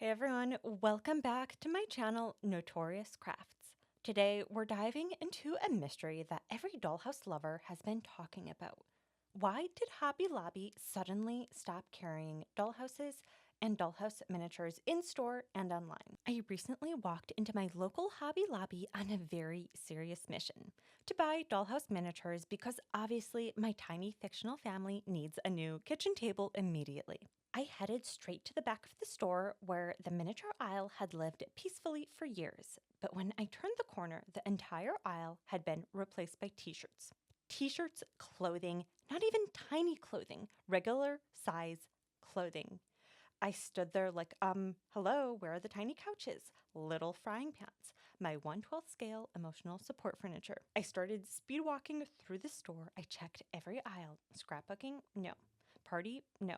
Hey everyone, welcome back to my channel, Notorious Crafts. Today we're diving into a mystery that every dollhouse lover has been talking about. Why did Hobby Lobby suddenly stop carrying dollhouses and dollhouse miniatures in store and online? I recently walked into my local Hobby Lobby on a very serious mission to buy dollhouse miniatures because obviously my tiny fictional family needs a new kitchen table immediately. I headed straight to the back of the store where the miniature aisle had lived peacefully for years. But when I turned the corner, the entire aisle had been replaced by t-shirts. T-shirts, clothing, not even tiny clothing, regular size clothing. I stood there like, hello, where are the tiny couches? Little frying pans, my 1/12 scale emotional support furniture. I started speed walking through the store. I checked every aisle. Scrapbooking? No. Party? No.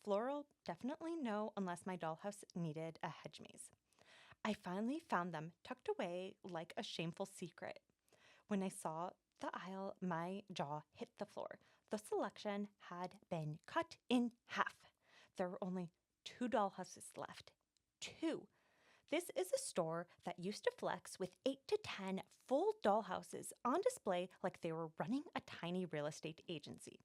Floral? Definitely no, unless my dollhouse needed a hedge maze. I finally found them tucked away like a shameful secret. When I saw the aisle, my jaw hit the floor. The selection had been cut in half. There were only 2 dollhouses left. 2. This is a store that used to flex with 8 to 10 full dollhouses on display like they were running a tiny real estate agency.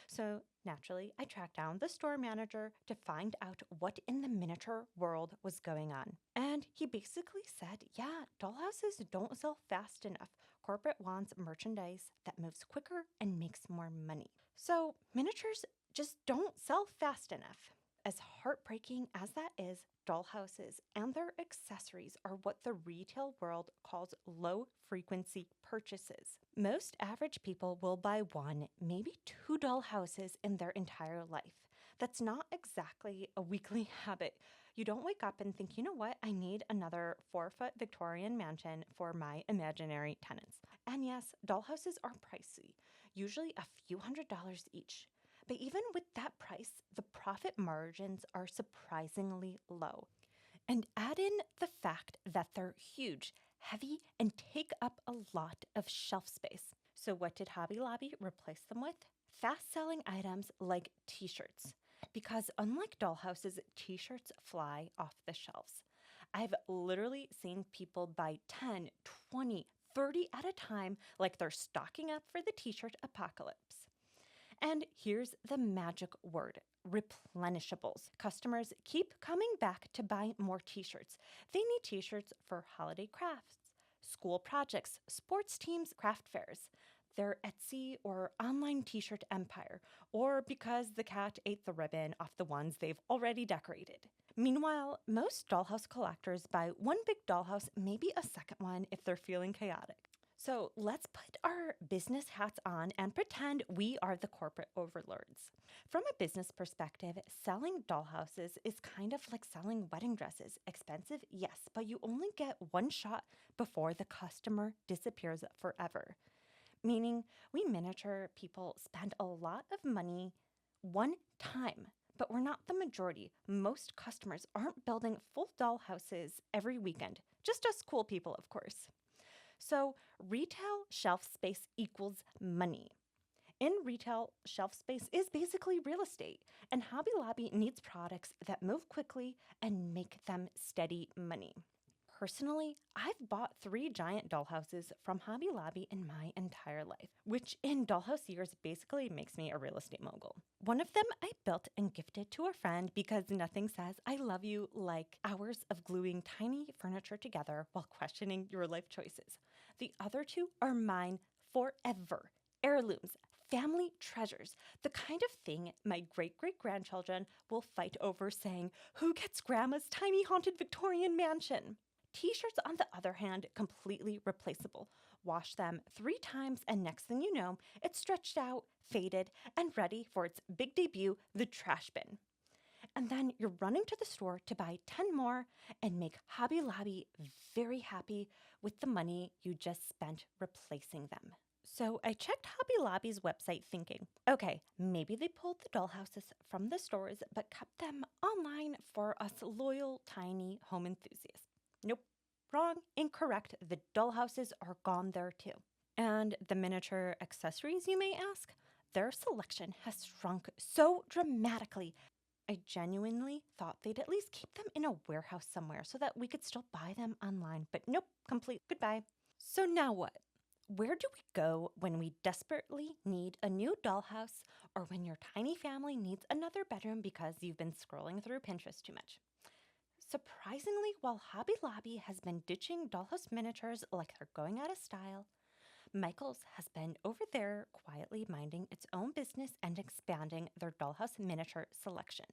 So naturally, I tracked down the store manager to find out what in the miniature world was going on. And he basically said, yeah, dollhouses don't sell fast enough. Corporate wants merchandise that moves quicker and makes more money. So miniatures just don't sell fast enough. As heartbreaking as that is, dollhouses and their accessories are what the retail world calls low-frequency purchases. Most average people will buy 1, maybe 2 dollhouses in their entire life. That's not exactly a weekly habit. You don't wake up and think, you know what, I need another 4-foot Victorian mansion for my imaginary tenants. And yes, dollhouses are pricey, usually a few $100s each. But even with that price, the profit margins are surprisingly low. And add in the fact that they're huge, heavy, and take up a lot of shelf space. So what did Hobby Lobby replace them with? Fast-selling items like t-shirts. Because unlike dollhouses, t-shirts fly off the shelves. I've literally seen people buy 10, 20, 30 at a time like they're stocking up for the t-shirt apocalypse. And here's the magic word, replenishables. Customers keep coming back to buy more t-shirts. They need t-shirts for holiday crafts, school projects, sports teams, craft fairs, their Etsy or online t-shirt empire, or because the cat ate the ribbon off the ones they've already decorated. Meanwhile, most dollhouse collectors buy one big dollhouse, maybe a second one if they're feeling chaotic. So let's put our business hats on and pretend we are the corporate overlords. From a business perspective, selling dollhouses is kind of like selling wedding dresses. Expensive, yes, but you only get one shot before the customer disappears forever. Meaning, we miniature people spend a lot of money one time. But we're not the majority. Most customers aren't building full dollhouses every weekend. Just us cool people, of course. So retail shelf space equals money. In retail, shelf space is basically real estate, and Hobby Lobby needs products that move quickly and make them steady money. Personally, I've bought 3 giant dollhouses from Hobby Lobby in my entire life, which in dollhouse years basically makes me a real estate mogul. One of them I built and gifted to a friend because nothing says I love you like hours of gluing tiny furniture together while questioning your life choices. The other 2 are mine forever. Heirlooms, family treasures, the kind of thing my great-great-grandchildren will fight over saying, who gets grandma's tiny haunted Victorian mansion? T-shirts, on the other hand, completely replaceable. Wash them 3 times and next thing you know, it's stretched out, faded, and ready for its big debut, the trash bin. And then you're running to the store to buy 10 more and make Hobby Lobby very happy with the money you just spent replacing them. So I checked Hobby Lobby's website thinking, okay, maybe they pulled the dollhouses from the stores but kept them online for us loyal, tiny home enthusiasts. Nope, wrong, incorrect. The dollhouses are gone there too. And the miniature accessories, you may ask? Their selection has shrunk so dramatically. I genuinely thought they'd at least keep them in a warehouse somewhere so that we could still buy them online, but nope, complete goodbye. So now what? Where do we go when we desperately need a new dollhouse or when your tiny family needs another bedroom because you've been scrolling through Pinterest too much? Surprisingly, while Hobby Lobby has been ditching dollhouse miniatures like they're going out of style, Michael's has been over there quietly minding its own business and expanding their dollhouse miniature selection.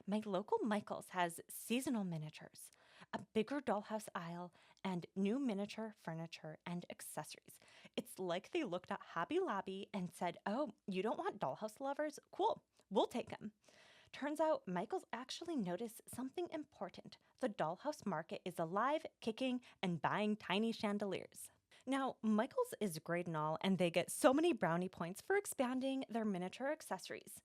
My local Michael's has seasonal miniatures, a bigger dollhouse aisle, and new miniature furniture and accessories. It's like they looked at Hobby Lobby and said, "Oh, you don't want dollhouse lovers? Cool, we'll take them." Turns out Michael's actually noticed something important. The dollhouse market is alive, kicking, and buying tiny chandeliers. Now, Michael's is great and all, and they get so many brownie points for expanding their miniature accessories.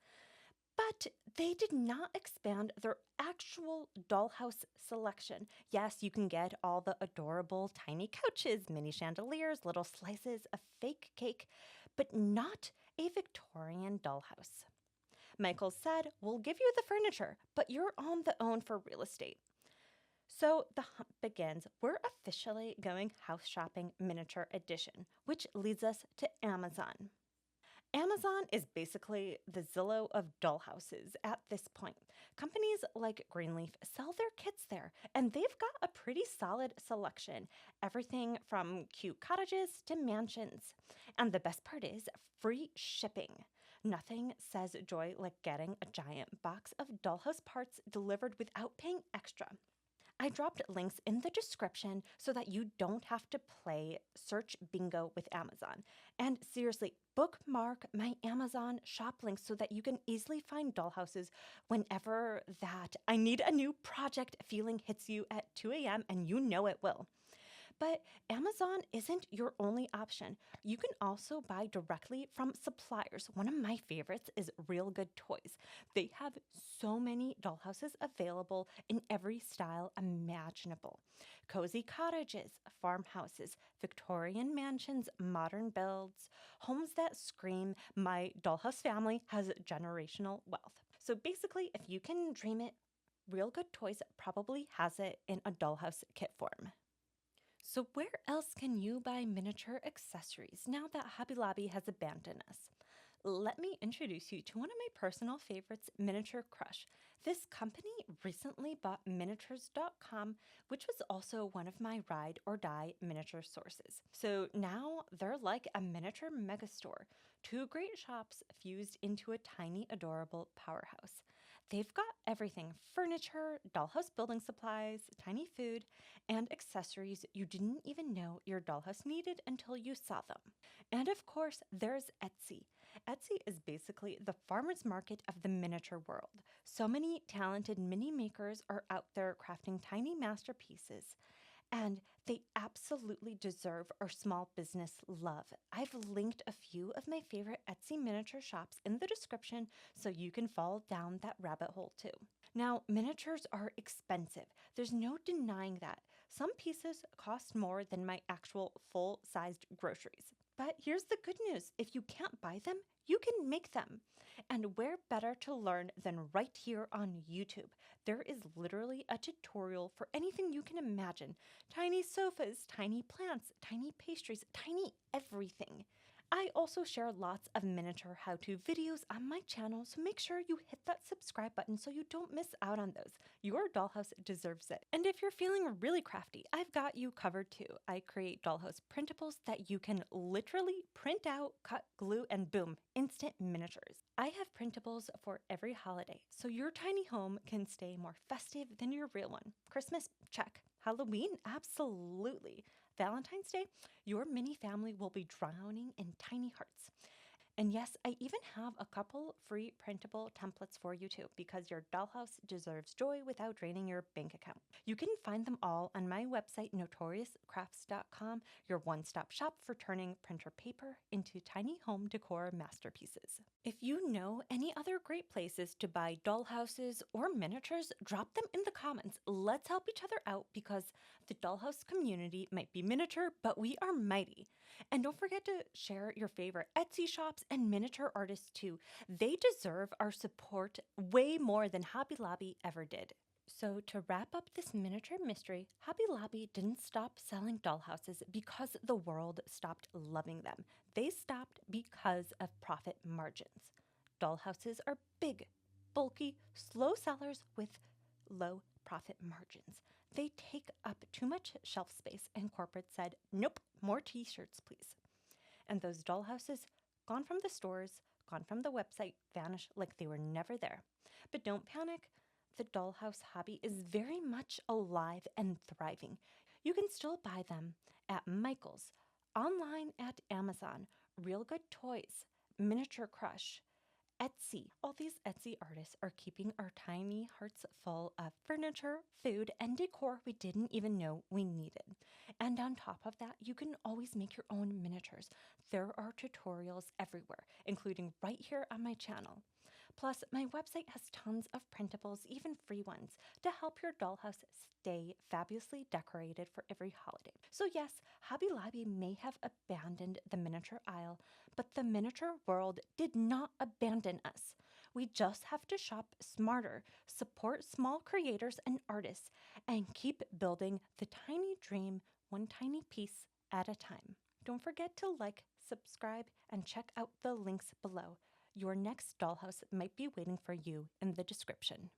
But they did not expand their actual dollhouse selection. Yes, you can get all the adorable tiny couches, mini chandeliers, little slices of fake cake, but not a Victorian dollhouse. Michael said, "We'll give you the furniture, but you're on the own for real estate." So the hunt begins. We're officially going house shopping miniature edition, which leads us to Amazon. Amazon is basically the Zillow of dollhouses at this point. Companies like Greenleaf sell their kits there, and they've got a pretty solid selection. Everything from cute cottages to mansions. And the best part is free shipping. Nothing says joy like getting a giant box of dollhouse parts delivered without paying extra. I dropped links in the description so that you don't have to play search bingo with Amazon. And seriously, bookmark my Amazon shop links so that you can easily find dollhouses whenever that I need a new project feeling hits you at 2 a.m., and you know it will. But Amazon isn't your only option. You can also buy directly from suppliers. One of my favorites is Real Good Toys. They have so many dollhouses available in every style imaginable. Cozy cottages, farmhouses, Victorian mansions, modern builds, homes that scream, "My dollhouse family has generational wealth." So basically, if you can dream it, Real Good Toys probably has it in a dollhouse kit form. So, where else can you buy miniature accessories now that Hobby Lobby has abandoned us? Let me introduce you to one of my personal favorites, Miniature Crush. This company recently bought miniatures.com, which was also one of my ride or die miniature sources. So now they're like a miniature megastore, two great shops fused into a tiny, adorable powerhouse. They've got everything: furniture, dollhouse building supplies, tiny food, and accessories you didn't even know your dollhouse needed until you saw them. And of course, there's Etsy. Etsy is basically the farmer's market of the miniature world. So many talented mini makers are out there crafting tiny masterpieces, and they absolutely deserve our small business love. I've linked a few of my favorite Etsy miniature shops in the description so you can fall down that rabbit hole too. Now, miniatures are expensive. There's no denying that. Some pieces cost more than my actual full-sized groceries. But here's the good news: if you can't buy them, you can make them. And where better to learn than right here on YouTube? There is literally a tutorial for anything you can imagine: tiny sofas, tiny plants, tiny pastries, tiny everything. I also share lots of miniature how-to videos on my channel, so make sure you hit that subscribe button so you don't miss out on those. Your dollhouse deserves it. And if you're feeling really crafty, I've got you covered too. I create dollhouse printables that you can literally print out, cut, glue, and boom, instant miniatures. I have printables for every holiday, so your tiny home can stay more festive than your real one. Christmas? Check. Halloween? Absolutely. Valentine's Day? Your mini family will be drowning in tiny hearts. And yes, I even have a couple free printable templates for you too, because your dollhouse deserves joy without draining your bank account. You can find them all on my website, notoriouscrafts.com, your one-stop shop for turning printer paper into tiny home decor masterpieces. If you know any other great places to buy dollhouses or miniatures, drop them in the comments. Let's help each other out, because the dollhouse community might be miniature, but we are mighty. And don't forget to share your favorite Etsy shops and miniature artists too. They deserve our support way more than Hobby Lobby ever did. So, to wrap up this miniature mystery, Hobby Lobby didn't stop selling dollhouses because the world stopped loving them. They stopped because of profit margins. Dollhouses are big, bulky, slow sellers with low profit margins. They take up too much shelf space, and corporate said, nope, more t shirts, please. And those dollhouses, gone from the stores, gone from the website, vanish like they were never there. But don't panic. The dollhouse hobby is very much alive and thriving. You can still buy them at Michael's, online at Amazon, Real Good Toys, Miniature Crush, Etsy. All these Etsy artists are keeping our tiny hearts full of furniture, food, and decor we didn't even know we needed. And on top of that, you can always make your own miniatures. There are tutorials everywhere, including right here on my channel. Plus, my website has tons of printables, even free ones, to help your dollhouse stay fabulously decorated for every holiday. So yes, Hobby Lobby may have abandoned the miniature aisle, but the miniature world did not abandon us. We just have to shop smarter, support small creators and artists, and keep building the tiny dream one tiny piece at a time. Don't forget to like, subscribe, and check out the links below. Your next dollhouse might be waiting for you in the description.